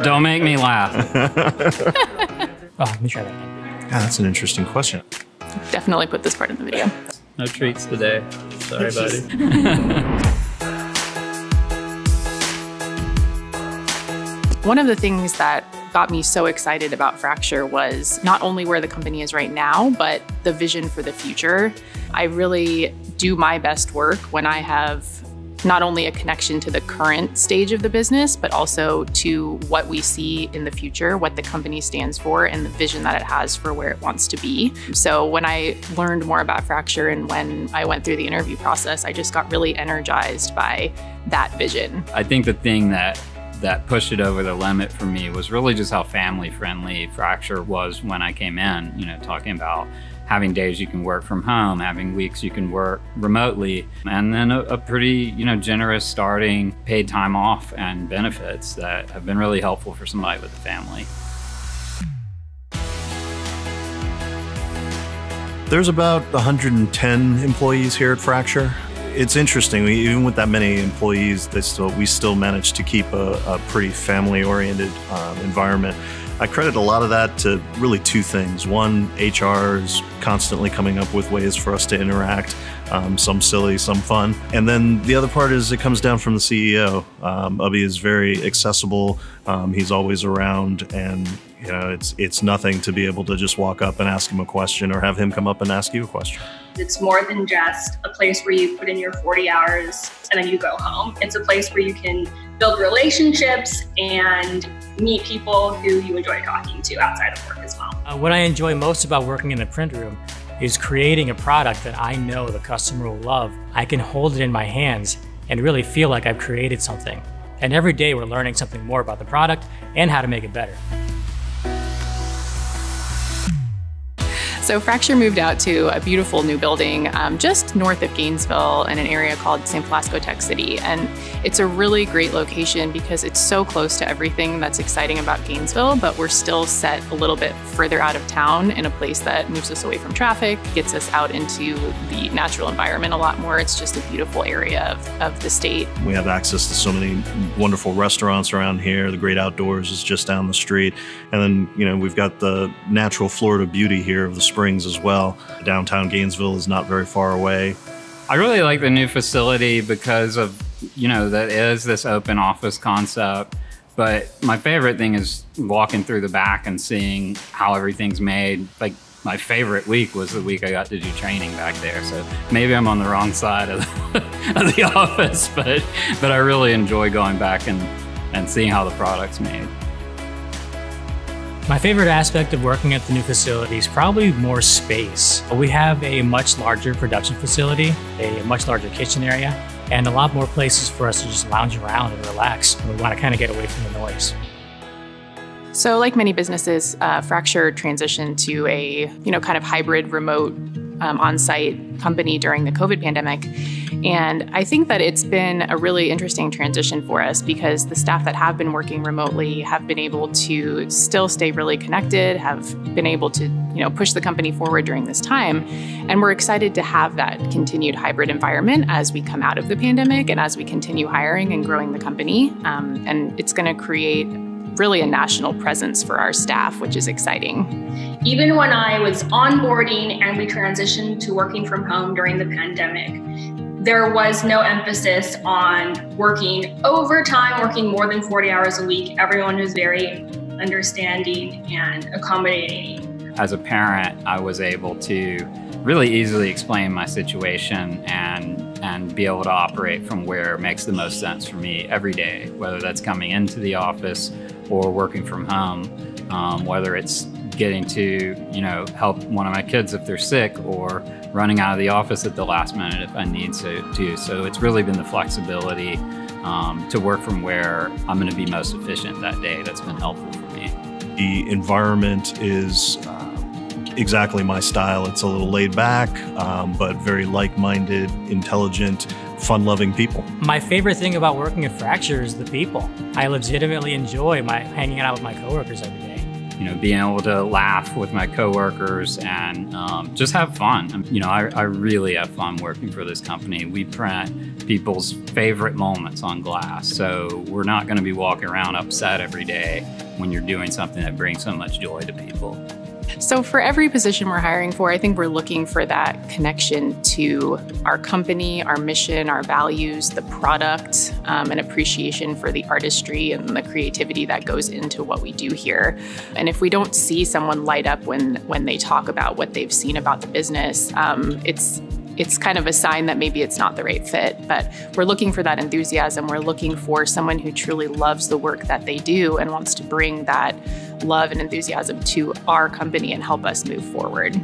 Don't make me laugh. Oh, let me try that again. Yeah, that's an interesting question. Definitely put this part in the video. No treats today. Sorry, buddy. One of the things that got me so excited about Fracture was not only where the company is right now, but the vision for the future. I really do my best work when I have not only a connection to the current stage of the business, but also to what we see in the future, what the company stands for, and the vision that it has for where it wants to be. So when I learned more about Fracture and when I went through the interview process, I just got really energized by that vision. I think the thing that pushed it over the limit for me was really just how family friendly Fracture was when I came in, you know, talking about having days you can work from home, having weeks you can work remotely, and then a pretty, you know, generous starting paid time off and benefits that have been really helpful for somebody with a family. There's about 110 employees here at Fracture. It's interesting, even with that many employees, we still manage to keep a pretty family-oriented environment. I credit a lot of that to really two things. One, HR is constantly coming up with ways for us to interact, some silly, some fun. And then the other part is it comes down from the CEO. Ubby is very accessible. He's always around, and you know, it's nothing to be able to just walk up and ask him a question or have him come up and ask you a question. It's more than just a place where you put in your 40 hours and then you go home. It's a place where you can build relationships and meet people who you enjoy talking to outside of work as well. What I enjoy most about working in the print room is creating a product that I know the customer will love. I can hold it in my hands and really feel like I've created something. And every day we're learning something more about the product and how to make it better. So Fracture moved out to a beautiful new building just north of Gainesville in an area called San Velasco Tech City. And it's a really great location because it's so close to everything that's exciting about Gainesville, but we're still set a little bit further out of town in a place that moves us away from traffic, gets us out into the natural environment a lot more. It's just a beautiful area of the state. We have access to so many wonderful restaurants around here. The great outdoors is just down the street. And then, you know, we've got the natural Florida beauty here of the Springs as well. Downtown Gainesville is not very far away. I really like the new facility because of, you know, that is this open office concept. But my favorite thing is walking through the back and seeing how everything's made. Like, my favorite week was the week I got to do training back there. So maybe I'm on the wrong side of the office, but I really enjoy going back and seeing how the product's made. My favorite aspect of working at the new facility is probably more space. We have a much larger production facility, a much larger kitchen area, and a lot more places for us to just lounge around and relax. And we want to kind of get away from the noise. So like many businesses, Fracture transitioned to a kind of hybrid remote on-site company during the COVID pandemic. And I think that it's been a really interesting transition for us because the staff that have been working remotely have been able to still stay really connected, have been able to push the company forward during this time. And we're excited to have that continued hybrid environment as we come out of the pandemic and as we continue hiring and growing the company. And it's going to create really a national presence for our staff, which is exciting. Even when I was onboarding and we transitioned to working from home during the pandemic, there was no emphasis on working overtime, working more than 40 hours a week. Everyone was very understanding and accommodating. As a parent, I was able to really easily explain my situation and be able to operate from where it makes the most sense for me every day, whether that's coming into the office or working from home, whether it's getting to help one of my kids if they're sick or running out of the office at the last minute if I need to. So it's really been the flexibility to work from where I'm going to be most efficient that day that's been helpful for me. The environment is exactly my style. It's a little laid back, but very like-minded, intelligent, fun-loving people. My favorite thing about working at Fracture is the people. I legitimately enjoy hanging out with my coworkers every day. being able to laugh with my coworkers and just have fun. I really have fun working for this company. We print people's favorite moments on glass, so we're not going to be walking around upset every day when you're doing something that brings so much joy to people. So for every position we're hiring for, I think we're looking for that connection to our company, our mission, our values, the product, an appreciation for the artistry and the creativity that goes into what we do here. And if we don't see someone light up when they talk about what they've seen about the business, it's kind of a sign that maybe it's not the right fit. But we're looking for that enthusiasm. We're looking for someone who truly loves the work that they do and wants to bring that love and enthusiasm to our company and help us move forward.